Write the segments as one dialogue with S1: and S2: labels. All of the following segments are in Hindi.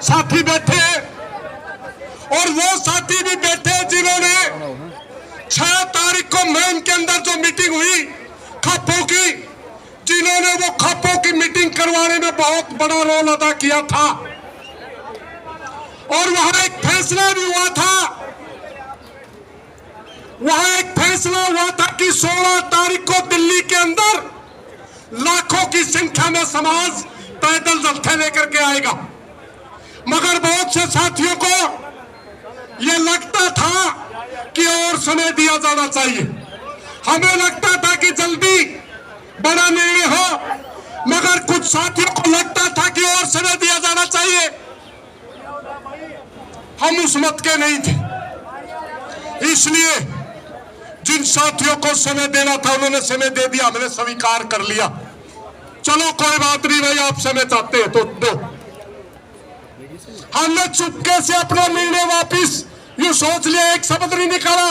S1: साथी बैठे और वो साथी भी बैठे जिन्होंने 6 तारीख को मैन के अंदर जो मीटिंग हुई खापों की, जिन्होंने वो खापों की मीटिंग करवाने में बहुत बड़ा रोल अदा किया था। और वहां एक फैसला भी हुआ था, कि 16 तारीख को दिल्ली के अंदर लाखों की संख्या में समाज पैदल जत्थे लेकर के आएगा। मगर बहुत से साथियों को यह लगता था कि और समय दिया जाना चाहिए। हमें लगता था कि जल्दी बड़ा निर्णय हो, मगर कुछ साथियों को लगता था कि और समय दिया जाना चाहिए। हम उस मत के नहीं थे, इसलिए जिन साथियों को समय देना था उन्होंने समय दे दिया, हमने स्वीकार कर लिया। चलो कोई बात नहीं भाई, आप समय चाहते हैं तो दो। हमने चुपके से अपना निर्णय वापिस यूं सोच लिया, एक शब्द नहीं निकाला।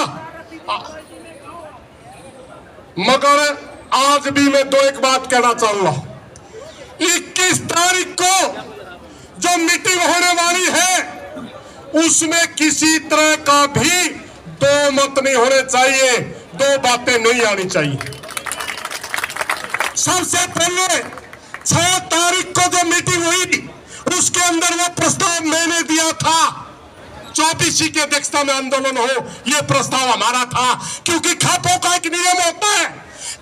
S1: मगर आज भी मैं एक बात कहना चाहूंगा, 21 तारीख को जो मीटिंग होने वाली है उसमें किसी तरह का भी दो मत नहीं होने चाहिए, दो बातें नहीं आनी चाहिए। सबसे पहले 6 तारीख को जो मीटिंग हुई उसके अंदर वो प्रस्ताव मैंने दिया था, 24 की अध्यक्षता में आंदोलन हो, ये प्रस्ताव हमारा था। क्योंकि खापों का एक नियम होता है,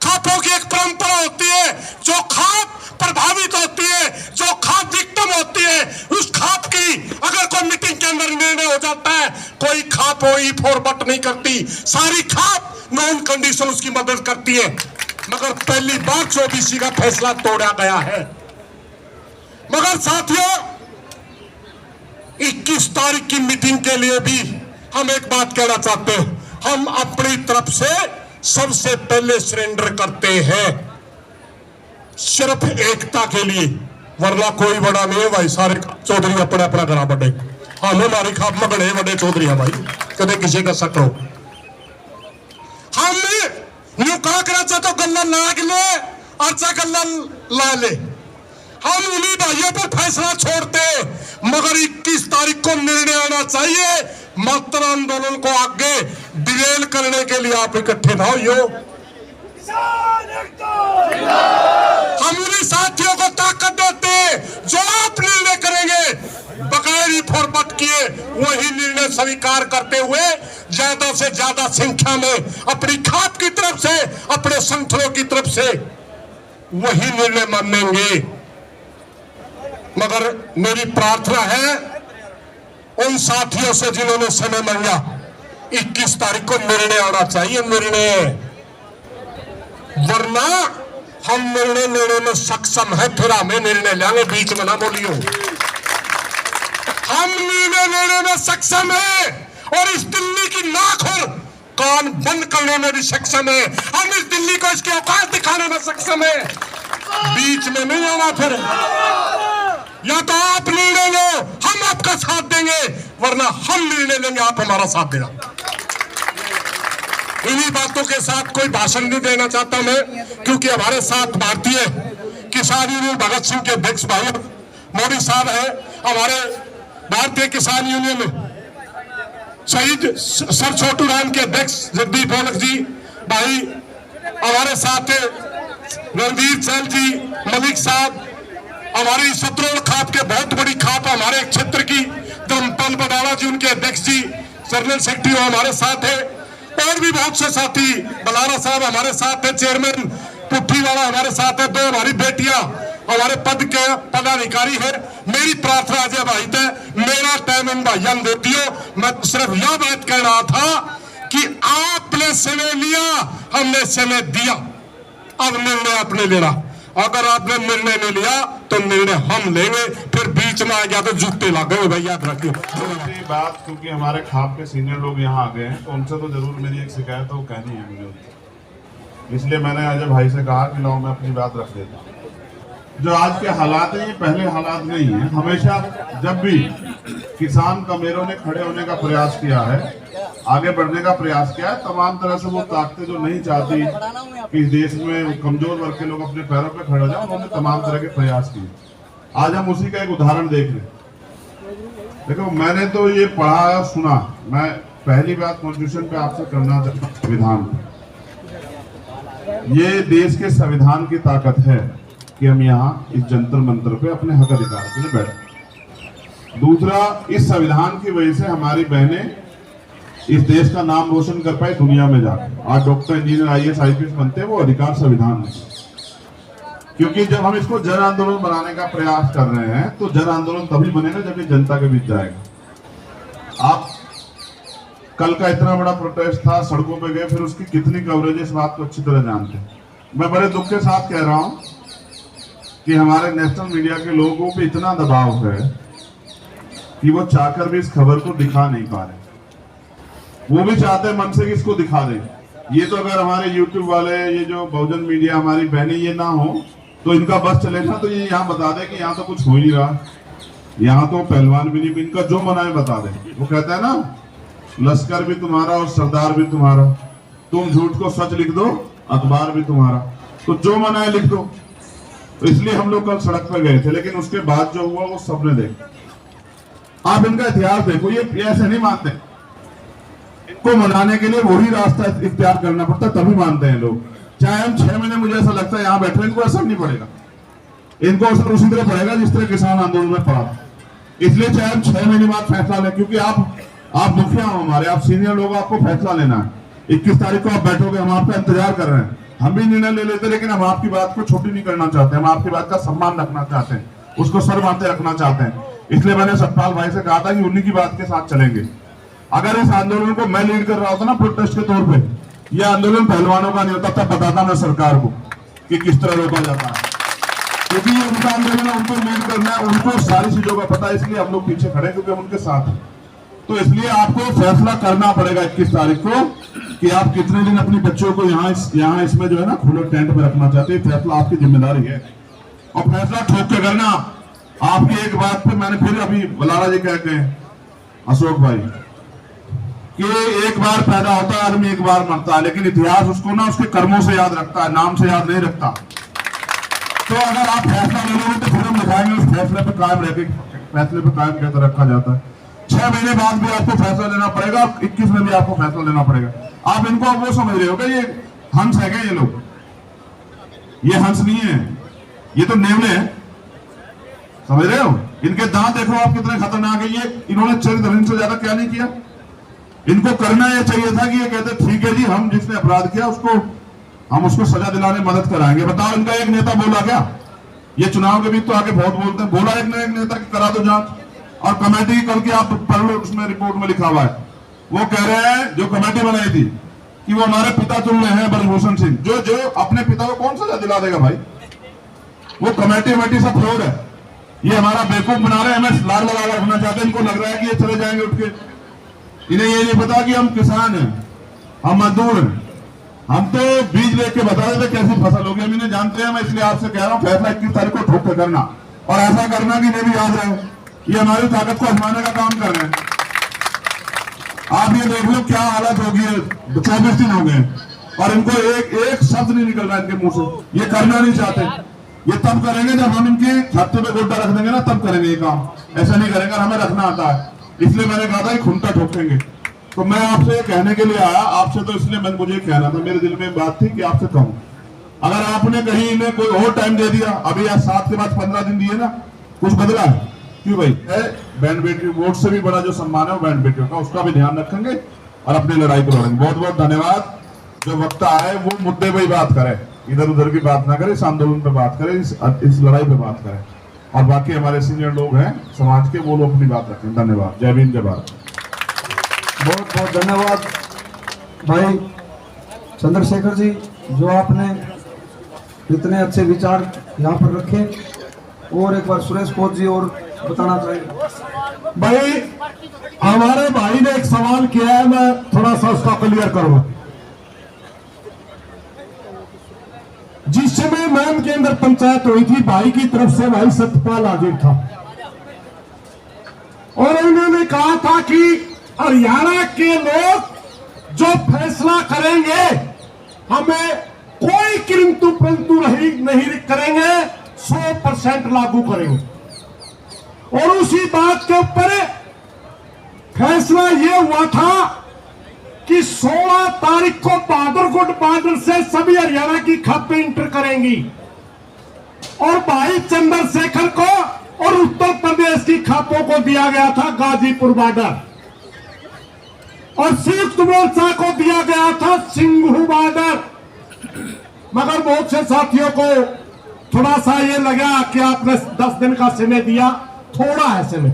S1: खापों की एक परंपरा होती है, जो खाप प्रभावित होती है, जो खाप विक्टिम होती है, उस खाप की अगर कोई मीटिंग के अंदर निर्णय हो जाता है, कोई खाप ई फॉरवर्ड नहीं करती, सारी खाप नॉन कंडीशन उसकी मदद करती है। मगर पहली बार 24 का फैसला तोड़ा गया है। मगर साथियों, 21 तारीख की मीटिंग के लिए भी हम एक बात कहना चाहते हैं, हम अपनी तरफ से सबसे पहले सरेंडर करते हैं सिर्फ एकता के लिए, वरना कोई बड़ा नहीं है भाई। सारे चौधरी अपना अपना करा बड़े, हम हमारी खाप में बड़े बड़े चौधरी है भाई, कदे किसी का शक हो। हम यूं कहा करा तो गल्ला लाग ले, अर्चा गल्ला ला ले, हम उन्हीं भाइयों पर फैसला छोड़ते। मगर 21 तारीख को निर्णय आना चाहिए, मात्र आंदोलन को आगे डिरेल करने के लिए आप इकट्ठे ना हो। हम उन्हीं साथियों को ताकत देते जो आप निर्णय करेंगे बगैर फॉरवर्ड किए, वही निर्णय स्वीकार करते हुए ज्यादा से ज्यादा संख्या में अपनी खाप की तरफ से, अपने संगठनों की तरफ से वही निर्णय मानेंगे। मगर मेरी प्रार्थना है उन साथियों से जिन्होंने समय मांगा, 21 तारीख को निर्णय आना चाहिए, निर्णय, वरना हम निर्णय लेने में सक्षम है, फिर हमें निर्णय लेंगे, बीच में ना बोलियो। हम निर्णय लेने में सक्षम है और इस दिल्ली की नाक और कान बंद करने में भी सक्षम है। हम इस दिल्ली को इसकी औकात दिखाने में सक्षम है, बीच में नहीं आना। फिर या तो आप निर्णय लो, हम आपका साथ देंगे, वरना हम निर्णय लेंगे, आप हमारा साथ देना। इन्हीं बातों के साथ कोई भाषण नहीं देना चाहता मैं, क्योंकि हमारे साथ भारतीय किसान यूनियन भगत सिंह के अध्यक्ष भाई मोदी साहब है, हमारे भारतीय किसान यूनियन शहीद सर छोटू राम के अध्यक्ष जगदीप औलख जी भाई, हमारे साथ रणधीर चैल जी, मलिक साहब, हमारी सतरोड़ खाप के बहुत बड़ी खाप हमारे क्षेत्र की धर्मपाल बडाला जी, उनके अध्यक्ष जी, जनरल सेक्रेटरी हमारे साथ है, और भी बहुत से साथी, बलारा साहब हमारे साथ है, चेयरमैन पुट्ठी वाला हमारे साथ है, 2 हमारी बेटियां हमारे पद के पदाधिकारी है। मेरी प्रार्थना अजय भाई थे, मेरा टाइम इन भाइयों दे दियो। मैं सिर्फ यह बात कह रहा था कि आपने समय लिया, हमने समय दिया, अब निर्णय आपने लेना। अगर आपने निर्णय नहीं लिया तो निर्णय हम लेंगे, फिर बीच में आ गया तो जूते लगे भाई, याद रखियो।
S2: बात क्योंकि हमारे खाप के सीनियर लोग यहाँ आ गए हैं, तो उनसे तो जरूर मेरी एक शिकायत तो कहनी है मुझे, इसलिए मैंने अजय भाई से कहा कि लो मैं अपनी बात रख देता हूँ। जो आज के हालात हैं ये पहले हालात नहीं है। हमेशा जब भी किसान कमेरों ने खड़े होने का प्रयास किया है, आगे बढ़ने का प्रयास किया है, तमाम तरह से वो ताकतें जो नहीं चाहती कि देश में कमजोर वर्ग के लोग अपने पैरों पे खड़े हो जाए, उन्होंने तमाम तरह के प्रयास किए। आज हम उसी का एक उदाहरण देख रहे हैं। देखो मैंने तो ये पढ़ा सुना, मैं पहली बात कॉन्स्टिट्यूशन पे आपसे करना चाहता हूँ, संविधान ये देश के संविधान की ताकत है कि हम यहाँ इस जंतर मंतर पे अपने हक अधिकार के लिए बैठे। दूसरा, इस संविधान की वजह से हमारी बहनें इस देश का नाम रोशन कर पाए दुनिया में जाकर। आज डॉक्टर, इंजीनियर, IAS, IPS बनते हैं, वो अधिकार संविधान में। क्योंकि जब हम इसको जन आंदोलन बनाने का प्रयास कर रहे हैं तो जन आंदोलन तभी बनेगा जब ये जनता के बीच जाएगा। आप कल का इतना बड़ा प्रोटेस्ट था, सड़कों पे गए, फिर उसकी कितनी कवरेज है इस बात को अच्छी तरह जानते हैं। मैं बड़े दुख के साथ कह रहा हूं कि हमारे नेशनल मीडिया के लोगों पे इतना दबाव है कि वो चाहकर भी इस खबर को दिखा नहीं पा रहे। वो भी चाहते हैं मन से कि इसको दिखा दें। ये तो अगर हमारे YouTube वाले, ये जो बहुजन मीडिया, हमारी बहनें ये ना हो तो इनका बस चले ना, तो ये यहाँ बता दें कि यहाँ तो कुछ हो ही नहीं रहा, यहाँ तो पहलवान भी नहीं, इनका जो मना है बता दें। वो कहता है ना, लश्कर भी तुम्हारा और सरदार भी तुम्हारा, तुम झूठ को सच लिख दो, अखबार भी तुम्हारा, तो जो मना है लिख दो। तो इसलिए हम लोग कल सड़क पर गए थे, लेकिन उसके बाद जो हुआ वो सबने देखा। आप इनका इतिहास देखो, ये ऐसे नहीं मानते, इनको मनाने के लिए वही रास्ता इख्तियार करना पड़ता है, तभी मानते हैं लोग। चाहे हम 6 महीने, मुझे ऐसा लगता है यहाँ बैठे, इनको असर नहीं पड़ेगा। इनको असर उसी तरह पड़ेगा जिस तरह किसान आंदोलन में पड़ा। इसलिए चाहे हम 6 महीने बाद फैसला लें, क्योंकि आप मुखिया हो हमारे, आप सीनियर लोग, आपको फैसला लेना है। 21 तारीख को आप बैठोगे, हम आपका इंतजार कर रहे हैं। हम भी निर्णय ले लेते, लेकिन हम आपकी बात को छोटी नहीं करना चाहते, हम आपकी बात का सम्मान रखना चाहते हैं, उसको सर मानते रखना चाहते हैं। इसलिए मैंने सतपाल भाई से कहा था कि उन्हीं की बात के साथ चलेंगे। अगर इस आंदोलन को मैं लीड कर रहा होता ना प्रोटेस्ट के तौर पे, यह आंदोलन पहलवानों का नहीं होता, तब बताता मैं सरकार को कि किस तरह रोका जाता है, क्योंकि ये उनका आंदोलन है, उनको लीड करना है, उनको सारी चीजों का पता है। इसलिए हम लोग पीछे खड़े, क्योंकि हम उनके साथ हैं। तो इसलिए आपको फैसला करना पड़ेगा 21 तारीख को कि आप कितने दिन अपनी बच्चों को यहाँ इसमें जो है ना खुले टेंट में रखना चाहते हैं। फैसला आपकी जिम्मेदारी है, और फैसला ठोक के करना। आपकी एक बात पे मैंने फिर अभी बलारा जी कह गए, अशोक भाई, कि एक बार पैदा होता है आदमी, एक बार मरता है, लेकिन इतिहास उसको ना उसके कर्मों से याद रखता है, नाम से याद नहीं रखता। तो अगर आप फैसला ले लोगे तो फिर हम दिखाएंगे उस फैसले पे कायम रखे, फैसले पे कायम कैसे रखा जाता है। 6 महीने बाद भी आपको फैसला लेना पड़ेगा, 21 में भी आपको फैसला लेना पड़ेगा। आप इनको वो समझ रहे हो कि ये हंस है क्या? ये लोग, ये हंस नहीं है, ये तो नेवले हैं, समझ रहे हो? इनके दांत देखो आप कितने खतरनाक है। ये इन्होंने चरित्र से ज्यादा क्या नहीं किया। इनको करना यह चाहिए था कि ये कहते ठीक है जी, हम जिसने अपराध किया हम उसको सजा दिलाने मदद कराएंगे। बताओ, इनका एक नेता बोला क्या? ये चुनाव के बीच तो आगे बहुत बोलते हैं, बोला एक नेता कि करा दो जांच, और कमेटी कल की आप पढ़ लो, उसमें रिपोर्ट में लिखा हुआ है, वो कह रहे हैं जो कमेटी बनाई थी कि वो हमारे पिता चुन रहे हैं ब्रजभूषण सिंह, जो अपने पिता को कौन सजा दिला देगा भाई? वो कमेटी सब फ्रॉड है। ये हमारा बेवकूफ बना रहे हैं, हमें लाल लगा रखना चाहते हैं। इनको लग रहा है कि ये चले जाएंगे उठ के। इन्हें ये नहीं पता कि हम किसान हैं, हम मजदूर हैं, हम तो बीज लेके बता देते कैसी फसल होगी, हम इन्हें जानते हैं। मैं इसलिए आपसे कह रहा हूँ फैसला 21 तारीख को ठोक कर करना, और ऐसा करना कि इन्हें भी याद रहे ये हमारी ताकत को आजमाने का काम कर रहे हैं। आप ये देख लो क्या हालत होगी है, 24 दिन हो गए और इनको एक शब्द नहीं निकल रहा इनके मुंह से। ये करना नहीं चाहते, ये तब करेंगे जब हम इनके छाते पे गोड्डा रख देंगे ना, तब करेंगे ये काम। ऐसा नहीं करेंगे, हमें रखना आता है। इसलिए मैंने कहा था कि खुंटा ठोकेंगे। तो मैं आपसे ये कहने के लिए आया, आपसे तो इसलिए मुझे कहना था, मेरे दिल में बात थी कि आपसे कहूं, अगर आपने कहीं इन्हें कोई और टाइम दे दिया, अभी आज 7 के बाद 15 दिन दिए ना, कुछ बदला है? क्यों भाई? बहन बेटी वोट से भी बड़ा जो सम्मान है वो बहन बेटियों का, उसका भी ध्यान रखेंगे और अपनी लड़ाई को लड़ेंगे। बहुत बहुत धन्यवाद। जो वक्त आए वो मुद्दे पर ही बात करें, इधर उधर की बात ना करें, इस आंदोलन पे बात करें, इस लड़ाई पे बात करें, और बाकी हमारे सीनियर लोग हैं समाज के, वो लोग अपनी बात रखें। धन्यवाद। जय भीम, जय भारत।
S3: बहुत बहुत धन्यवाद भाई चंद्रशेखर जी, जो आपने इतने अच्छे विचार यहाँ पर रखे। और एक बार सुरेश कोच जी और बताना चाहिए।
S1: भाई हमारे भाई ने एक सवाल किया है, मैं थोड़ा सा उसका क्लियर करूंगा। जिस समय मैम के अंदर पंचायत हुई थी, भाई की तरफ से भाई सतपाल हाजिर था और उन्होंने कहा था कि हरियाणा के लोग जो फैसला करेंगे हमें कोई किंतु परंतु नहीं करेंगे, 100% लागू करेंगे। और उसी बात के ऊपर फैसला ये हुआ था कि 16 तारीख को बहादुरगढ़ बॉर्डर से सभी हरियाणा की खापें इंटर करेंगी और भाई चंद्रशेखर को और उत्तर प्रदेश की खापों को दिया गया था गाजीपुर बॉर्डर और संयुक्त मोर्चा को दिया गया था सिंघू बॉर्डर। मगर बहुत से साथियों को थोड़ा सा ये लगा कि आपने 10 दिन का समय दिया, थोड़ा है समय,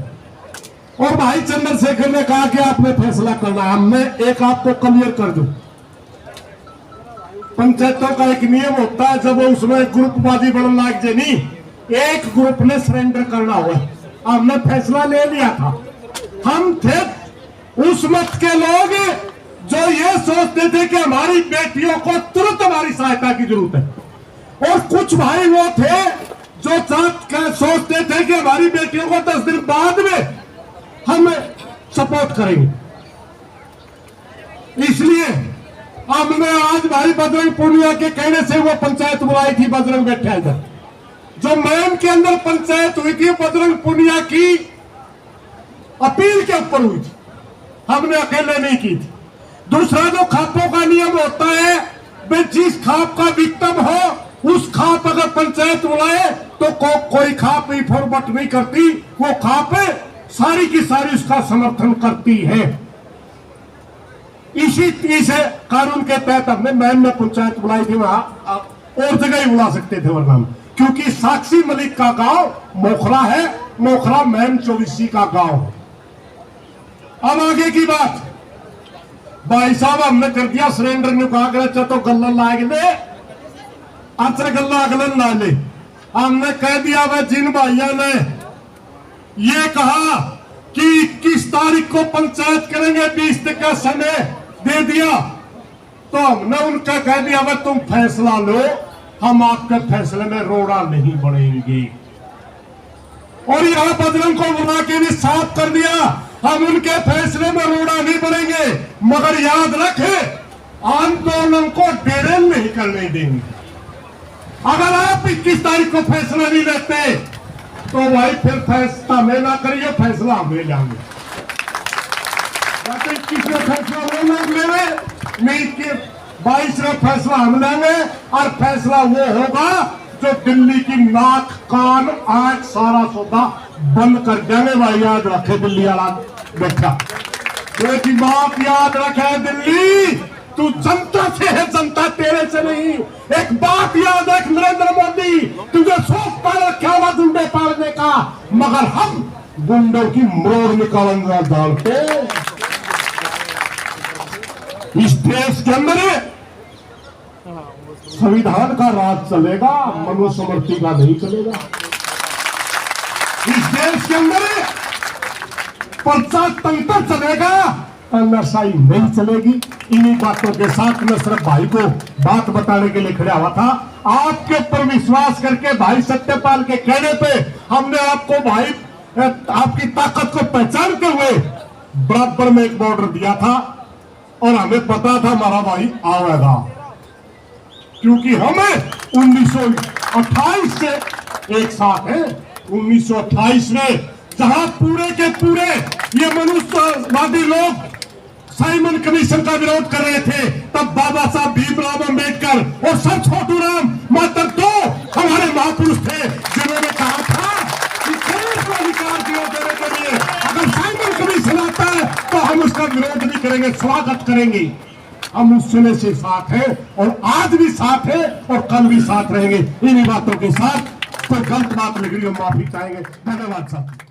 S1: और भाई चंद्रशेखर ने कहा कि आपने फैसला करना है। हमने एक आपको क्लियर कर दूं, पंचायतों का एक नियम होता है, जब उसमें ग्रुपबाजी बनने लग जाए नहीं, एक ग्रुप ने सरेंडर करना हुआ। हमने फैसला ले लिया था। हम थे उस मत के लोग जो ये सोचते थे कि हमारी बेटियों को तुरंत हमारी सहायता की जरूरत है, और कुछ भाई वो थे जो सोचते थे कि हमारी बेटियों को 10 दिन बाद में हम सपोर्ट करेंगे। इसलिए हमने आज भाई बजरंग पूनिया के कहने से वो पंचायत बुलाई थी। बजरंग बैठा इधर, जो मैन के अंदर पंचायत हुई थी बजरंग पूनिया की अपील के ऊपर हुई थी, हमने अकेले नहीं की थी। दूसरा, जो खापों का नियम होता है, जिस खाप का विक्टिम हो उस खाप अगर पंचायत बुलाए तो कोई खाप ही फॉरवर्ड नहीं करती, वो खाप सारी की सारी उसका समर्थन करती है। इसी कानून के तहत हमने मैन में पंचायत बुलाई थी, वहां और जगह ही बुला सकते थे वरना, क्योंकि साक्षी मलिक का गांव मोखरा है, मोखरा मैन चौबीसी का गांव। अब आगे की बात, भाई साहब हमने कर दिया सरेंडर, ने कहा कर तो गल्ला लाए अच्छा गल्ला अगलन ला ले। हमने कह दिया वह जिन भाइयों ने ये कहा कि 21 तारीख को पंचायत करेंगे, 20 तक का समय दे दिया, तो हमने उनका कह दिया वह तुम फैसला लो, हम आपके फैसले में रोड़ा नहीं बढ़ेंगे। और यहां बजरंग को बुला के भी साफ कर दिया, हम उनके फैसले में रोड़ा नहीं बढ़ेंगे, मगर याद रखे आंदोलन को डेरे नहीं करने देंगे। अगर आप 21 तारीख को फैसला नहीं लेते तो भाई फिर फैसला में ना करिए, फैसला हम ले जाएंगे। 21 में फैसला वो लोग ले, नहीं कि 22 में फैसला हम लेंगे, और फैसला वो होगा जो दिल्ली की नाक कान आंख सारा सौदा बंद कर देंगे। भाई याद रखे दिल्ली वाला बैठा, एक बात याद रखे, दिल्ली तू जनता से है, जनता तेरे से नहीं। एक बात याद रख नरेंद्र मोदी, तुझे शौक पर रखा हुआ गुंडे पालने का, मगर हम गुंडों की मोड़ निकालेंगे डालते। इस देश के अंदर संविधान का राज चलेगा, मनुस्मृति का नहीं चलेगा। इस देश के अंदर प्रजातंत्र चलेगा, नशाई नहीं चलेगी। इन्हीं बातों के साथ मैं सिर्फ भाई को बात बताने के लिए खड़ा हुआ था। आपके ऊपर विश्वास करके भाई सत्यपाल के कहने पे हमने आपको भाई आपकी ताकत को पहचानते हुए बराबर में एक बॉर्डर दिया था, और हमें पता था हमारा भाई आएगा, क्योंकि हमें 1928 से एक साथ है। 1928 में जहां पूरे के पूरे ये मनुष्यवादी लोग साइमन कमीशन का विरोध कर रहे थे, तब बाबा साहब भीमराव अंबेडकर और सर छोटू राम मात्र 2 हमारे महापुरुष थे जिन्होंने कहा था कि शरीर को अधिकार दिया देने के लिए अगर साइमन कमीशन आता है तो हम उसका विरोध नहीं करेंगे, स्वागत करेंगे। हम उस समय से साथ हैं और आज भी साथ हैं और कल भी साथ रहेंगे। इन्हीं बातों के साथ कोई गलत बात निकली हम माफी चाहेंगे। धन्यवाद साहब।